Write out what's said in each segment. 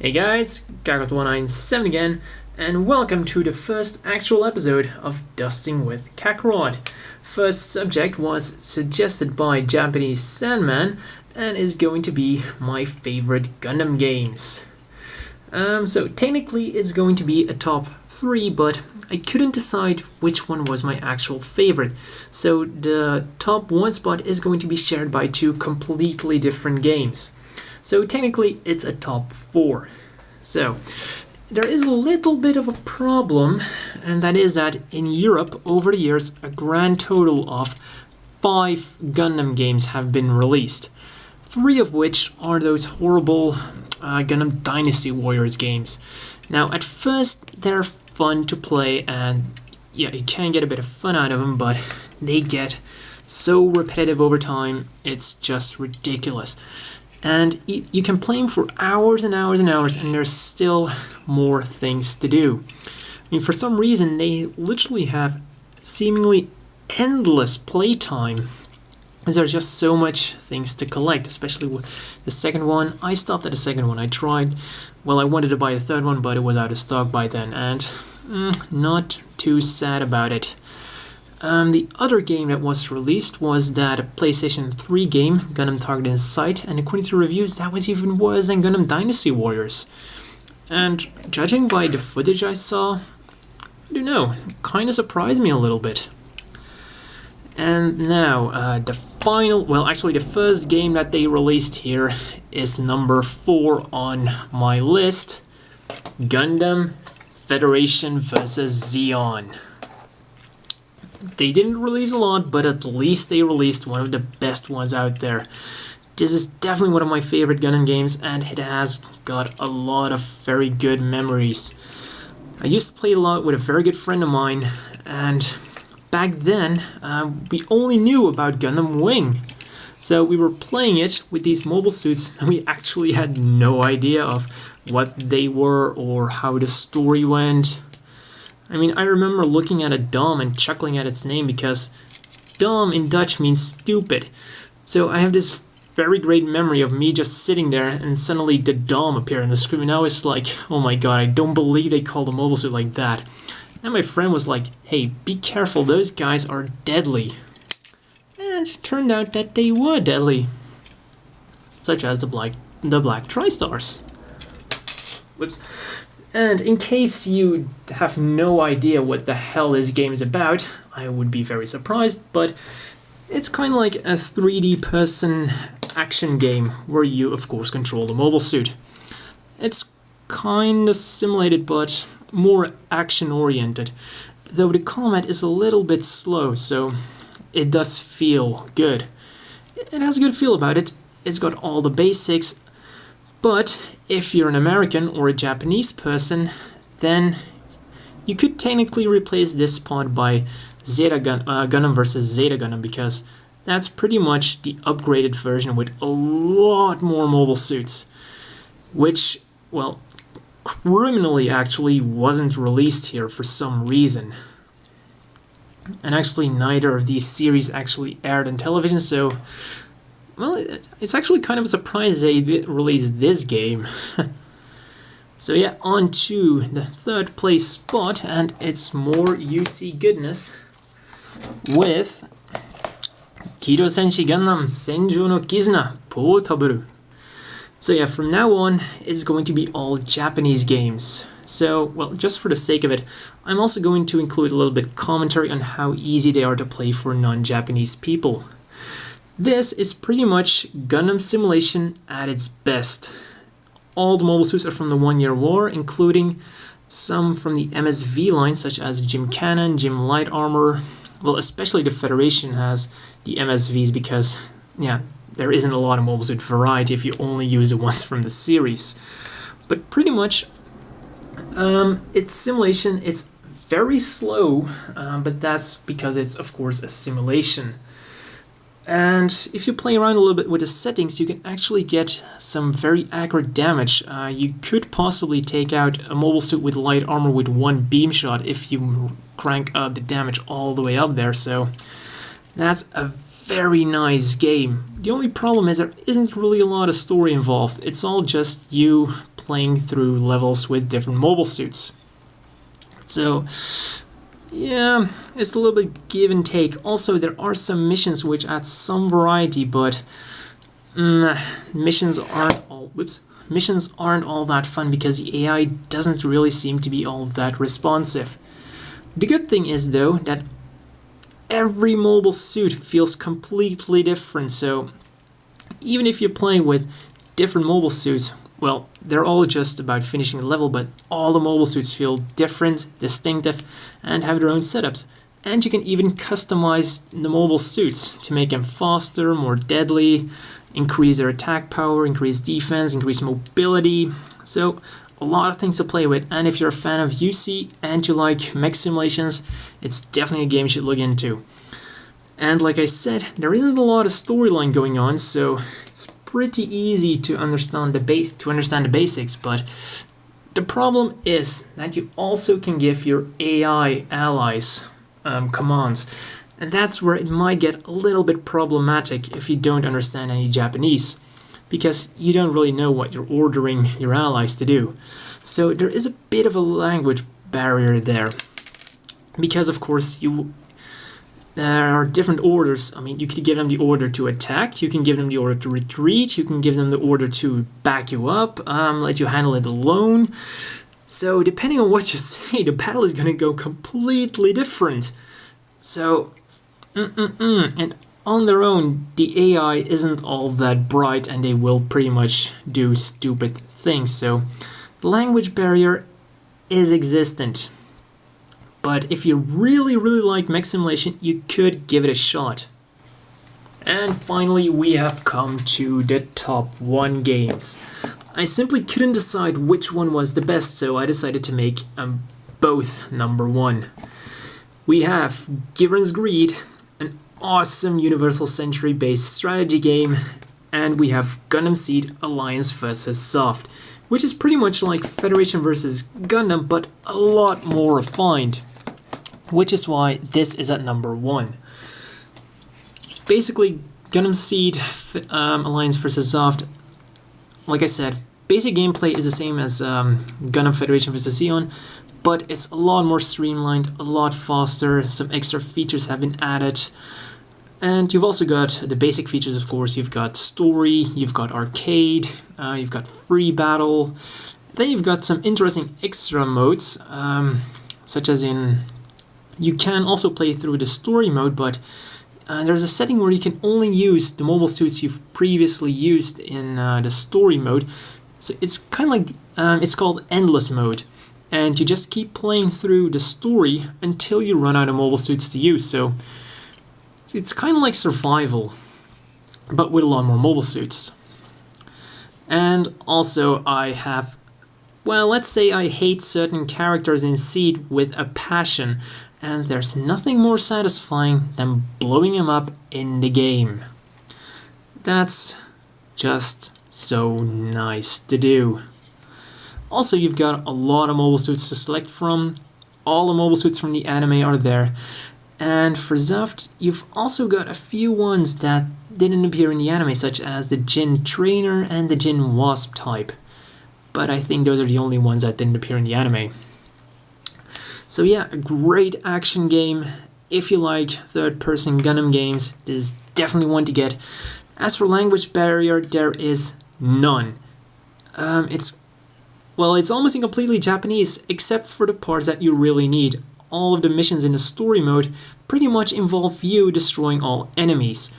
Hey guys, Kakarot197 again, and welcome to the first actual episode of Dusting with Kakarot. First subject was suggested by Japanesesandman and is going to be my favorite Gundam games. So technically it's going to be a top 3, but I couldn't decide which one was my actual favorite. So the top 1 spot is going to be shared by 2 completely different games. So technically it's a top 4. So there is a little bit of a problem, and that is that in Europe over the years a grand total of 5 Gundam games have been released. 3 of which are those horrible Gundam Dynasty Warriors games. Now at first they're fun to play and yeah, you can get a bit of fun out of them, but they get so repetitive over time, it's just ridiculous. And you can play them for hours and hours and hours, and there's still more things to do. I mean, for some reason, they literally have seemingly endless playtime. There's just so much things to collect, especially with the second one. I stopped at the second one. I tried, well, I wanted to buy the third one, but it was out of stock by then, and not too sad about it. The other game that was released was that PlayStation 3 game, Gundam Target in Sight, and according to reviews, that was even worse than Gundam Dynasty Warriors. And judging by the footage I saw, I don't know, kind of surprised me a little bit. And now, the first game that they released here is number 4 on my list, Gundam Federation vs. Zeon. They didn't release a lot, but at least they released one of the best ones out there. This is definitely one of my favorite Gundam games, and it has got a lot of very good memories. I used to play a lot with a very good friend of mine, and back then we only knew about Gundam Wing. So we were playing it with these mobile suits, and we actually had no idea of what they were or how the story went. I mean, I remember looking at a Dom and chuckling at its name because Dom in Dutch means stupid. So I have this very great memory of me just sitting there and suddenly the Dom appeared on the screen. And I was like, oh my god, I don't believe they called a mobile suit like that. And my friend was like, hey, be careful, those guys are deadly. And it turned out that they were deadly. Such as the black Tri-Stars. Whoops. And in case you have no idea what the hell this game is about, I would be very surprised, but it's kind of like a 3D person action game where you, of course, control the mobile suit. It's kind of simulated, but more action-oriented, though the combat is a little bit slow, so it does feel good. It has a good feel about it. It's got all the basics, but if you're an American or a Japanese person, then you could technically replace this spot by Gundam vs. Zeta Gundam, because that's pretty much the upgraded version with a lot more mobile suits, which, well, criminally actually wasn't released here for some reason. And actually neither of these series actually aired on television, so well, it's actually kind of a surprise they released this game. So yeah, on to the 3rd place spot, and it's more UC goodness with Kido Senshi Gundam Senjou no Kizuna Portable. So yeah, from now on, it's going to be all Japanese games. So, well, just for the sake of it, I'm also going to include a little bit commentary on how easy they are to play for non-Japanese people. This is pretty much Gundam simulation at its best. All the mobile suits are from the 1 Year War, including some from the MSV line, such as Jim Cannon, Jim Light Armor. Well, especially the Federation has the MSVs because, yeah, there isn't a lot of mobile suit variety if you only use the ones from the series. But pretty much, it's simulation. It's very slow, but that's because it's, of course, a simulation. And if you play around a little bit with the settings, you can actually get some very accurate damage. You could possibly take out a mobile suit with light armor with 1 beam shot if you crank up the damage all the way up there, so that's a very nice game. The only problem is there isn't really a lot of story involved. It's all just you playing through levels with different mobile suits. So, yeah, it's a little bit give and take. Also, there are some missions which add some variety, but missions aren't all that fun because the AI doesn't really seem to be all that responsive. The good thing is, though, that every mobile suit feels completely different, so even if you play with different mobile suits, well, they're all just about finishing the level, but all the mobile suits feel different, distinctive, and have their own setups. And you can even customize the mobile suits to make them faster, more deadly, increase their attack power, increase defense, increase mobility. So a lot of things to play with, and if you're a fan of UC and you like mech simulations, it's definitely a game you should look into. And like I said, there isn't a lot of storyline going on, so it's pretty easy to understand the basics, but the problem is that you also can give your AI allies commands, and that's where it might get a little bit problematic if you don't understand any Japanese, because you don't really know what you're ordering your allies to do. So there is a bit of a language barrier there, because of course there are different orders. I mean, you could give them the order to attack, you can give them the order to retreat, you can give them the order to back you up, let you handle it alone. So depending on what you say, the battle is going to go completely different. So, and on their own, the AI isn't all that bright and they will pretty much do stupid things. So the language barrier is existent. But if you really like mech simulation, you could give it a shot. And finally, we have come to the top 1 games. I simply couldn't decide which one was the best, so I decided to make both number 1. We have Gibran's Greed, an awesome Universal Century based strategy game, and we have Gundam Seed Alliance vs. Soft, which is pretty much like Federation vs. Gundam, but a lot more refined, which is why this is at number 1. Basically, Gundam Seed Alliance vs. Soft, like I said, basic gameplay is the same as Gundam Federation vs. Zeon, but it's a lot more streamlined, a lot faster, some extra features have been added. And you've also got the basic features, of course. You've got story, you've got arcade, you've got free battle. Then you've got some interesting extra modes, such as you can also play through the story mode, but there's a setting where you can only use the mobile suits you've previously used in the story mode. So it's kind of like, it's called endless mode. And you just keep playing through the story until you run out of mobile suits to use. So it's kind of like survival, but with a lot more mobile suits. And also I have, well, let's say I hate certain characters in Seed with a passion, and there's nothing more satisfying than blowing them up in the game. That's just so nice to do. Also, you've got a lot of mobile suits to select from. All the mobile suits from the anime are there. And for Zoft, you've also got a few ones that didn't appear in the anime, such as the Jin Trainer and the Jin Wasp type. But I think those are the only ones that didn't appear in the anime. So yeah, a great action game. If you like third-person Gundam games, this is definitely one to get. As for language barrier, there is none. It's almost completely Japanese, except for the parts that you really need. All of the missions in the story mode pretty much involve you destroying all enemies.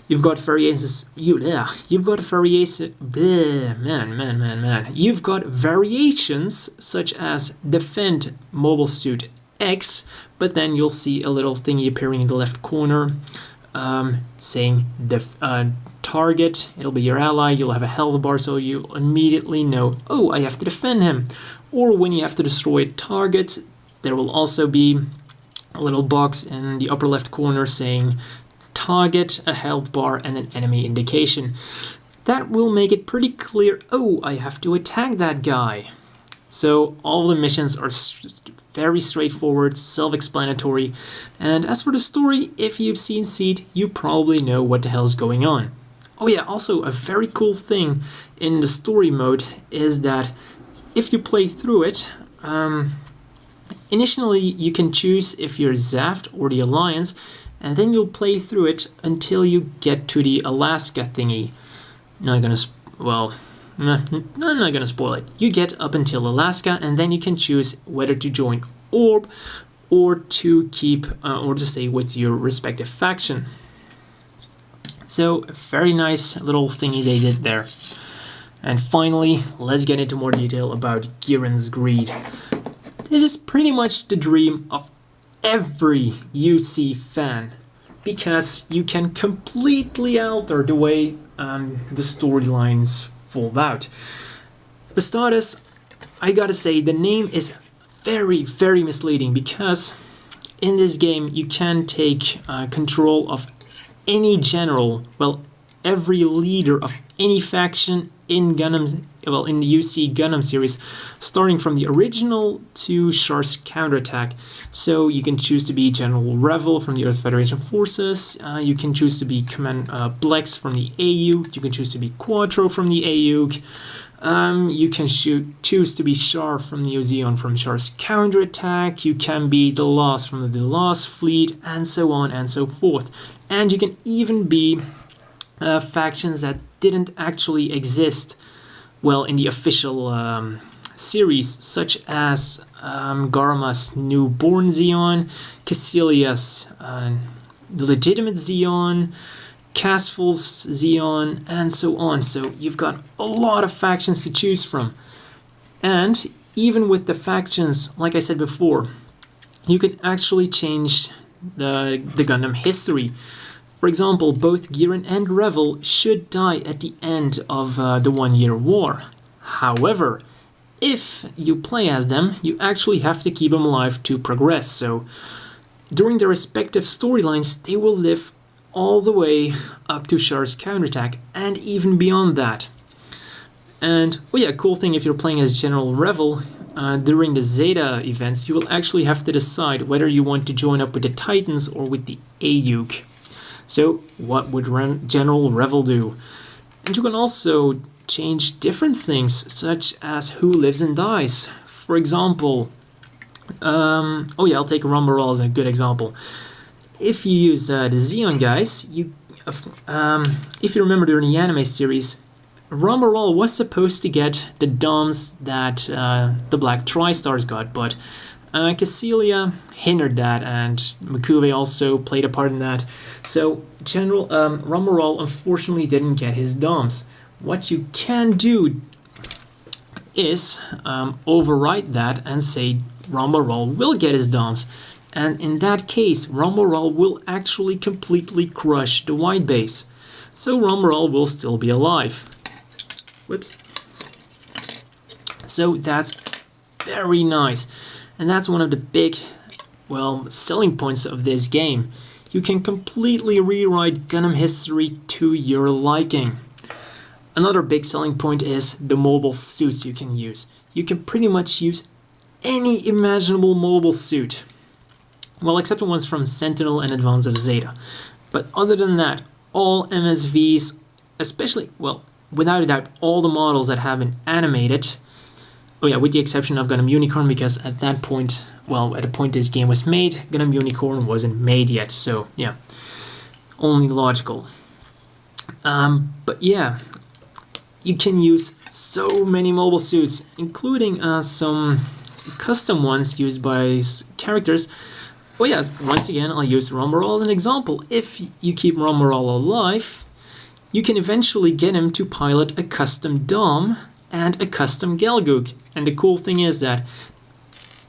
You've got variations. You've got variations such as defend mobile suit X, but then you'll see a little thingy appearing in the left corner, saying target. It'll be your ally. You'll have a health bar, so you'll immediately know, oh, I have to defend him. Or when you have to destroy a target, there will also be a little box in the upper left corner saying target, a health bar, and an enemy indication. That will make it pretty clear, oh, I have to attack that guy. So all the missions are very straightforward, self-explanatory, and as for the story, if you've seen Seed, you probably know what the hell's going on. Oh yeah, also a very cool thing in the story mode is that if you play through it, initially you can choose if you're Zaft or the Alliance, and then you'll play through it until you get to the Alaska thingy. Not gonna, well, I'm not gonna spoil it. You get up until Alaska, and then you can choose whether to join Orb or to keep or to stay with your respective faction. So, a very nice little thingy they did there. And finally, let's get into more detail about Giran's Greed. This is pretty much the dream of every UC fan, because you can completely alter the way the storylines fold out. For starters, I gotta say the name is very, very misleading, because in this game you can take control of any general, well, every leader of any faction in Gundam, well, in the UC Gundam series, starting from the original to Char's counterattack. So you can choose to be General Revel from the Earth Federation Forces. You can choose to be Blex from the AUG. You can choose to be Quattro from the AUG. You can choose to be Char from the Ozeon from Char's counterattack. You can be the Lost from the Lost Fleet, and so on and so forth. And you can even be factions that didn't actually exist, well, in the official series, such as Garma's newborn Zeon, Cassilia's legitimate Zeon, Casful's Zeon, and so on. So you've got a lot of factions to choose from. And even with the factions, like I said before, you can actually change the Gundam history. For example, both Giran and Revel should die at the end of the 1 Year War. However, if you play as them, you actually have to keep them alive to progress. So during their respective storylines, they will live all the way up to Char's counterattack, and even beyond that. And, oh yeah, cool thing, if you're playing as General Revel, during the Zeta events, you will actually have to decide whether you want to join up with the Titans or with the AUG. So, what would General Revel do? And you can also change different things, such as who lives and dies. For example, oh yeah, I'll take Rumbarol as a good example. If you use the Zeon guys, if you remember during the anime series, Rumbarol was supposed to get the DOMs that the Black Tri-Stars got, but Cassilia hindered that, and Mikuve also played a part in that. So General Rumbarol unfortunately didn't get his DOMs. What you can do is overwrite that and say Rumbarol will get his DOMs. And in that case, Rumbarol will actually completely crush the white base. So Rumbarol will still be alive. Whoops. So that's very nice. And that's one of the big, well, selling points of this game. You can completely rewrite Gundam history to your liking. Another big selling point is the mobile suits you can use. You can pretty much use any imaginable mobile suit. Well, except the ones from Sentinel and Advance of Zeta. But other than that, all MSVs, especially, well, without a doubt, all the models that have been animated, oh yeah, with the exception of Gundam Unicorn, because at that point, well, at the point this game was made, Gundam Unicorn wasn't made yet, so yeah, only logical. But yeah, you can use so many mobile suits, including some custom ones used by characters. Oh yeah, once again, I'll use Rumbarol as an example. If you keep Rumbarol alive, you can eventually get him to pilot a custom DOM and a custom Gelgoog. And the cool thing is that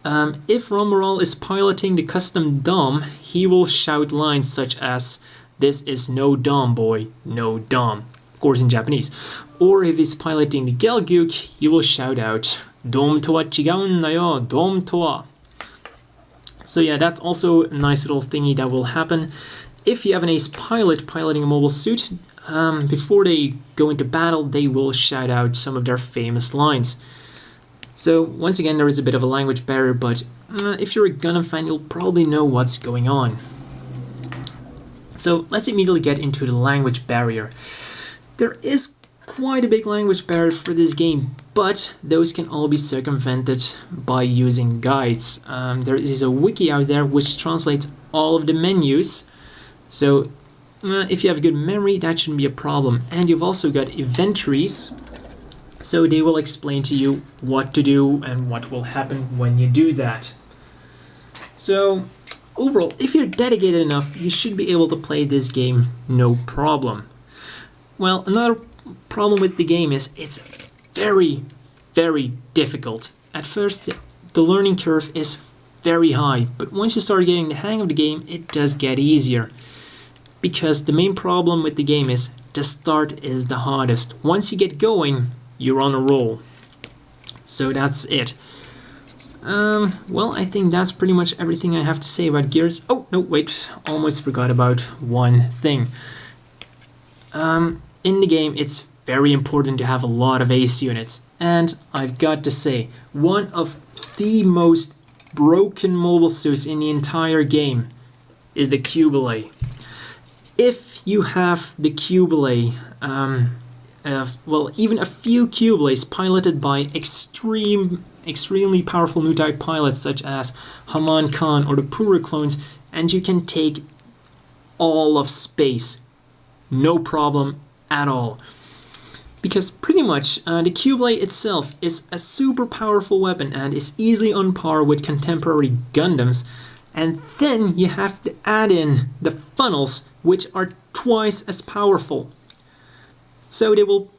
if Rumbarol is piloting the custom DOM, he will shout lines such as, "This is no DOM, boy, no DOM." Of course in Japanese. Or if he's piloting the Gelgoog, he will shout out, "Dom to wa chigaun da yo, Dom to wa." So yeah, that's also a nice little thingy that will happen. If you have an ace pilot piloting a mobile suit, before they go into battle, they will shout out some of their famous lines. So once again, there is a bit of a language barrier, but if you're a Gundam fan, you'll probably know what's going on. So let's immediately get into the language barrier. There is quite a big language barrier for this game, but those can all be circumvented by using guides. There is a wiki out there which translates all of the menus, so if you have good memory, that shouldn't be a problem. And you've also got event trees, so they will explain to you what to do and what will happen when you do that. So overall, if you're dedicated enough, you should be able to play this game no problem. Well, another problem with the game is it's very, very difficult. At first, the learning curve is very high, but once you start getting the hang of the game, it does get easier. Because the main problem with the game is the start is the hardest. Once you get going, you're on a roll. So that's it. Well, I think that's pretty much everything I have to say about Gears. Oh, no, wait, almost forgot about one thing. In the game, it's very important to have a lot of ace units. And I've got to say, one of the most broken mobile suits in the entire game is the Cubile. If you have the Cubile, well, even a few Cubiles piloted by extremely powerful new type pilots such as Haman Khan or the Pura clones, and you can take all of space, no problem at all. Because pretty much the Cubile itself is a super powerful weapon and is easily on par with contemporary Gundams. And then you have to add in the funnels, which are twice as powerful. So they will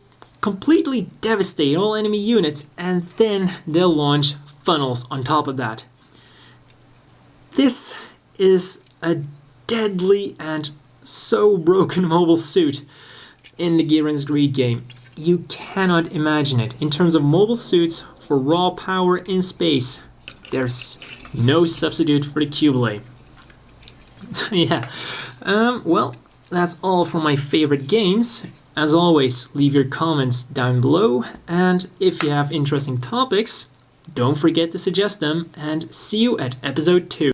completely devastate all enemy units, and then they'll launch funnels on top of that. This is a deadly and so broken mobile suit in the Gear and Greed game. You cannot imagine it. In terms of mobile suits for raw power in space, there's no substitute for the Cubile. Yeah. Well, that's all for my favorite games. As always, leave your comments down below, and if you have interesting topics, don't forget to suggest them, and see you at episode 2.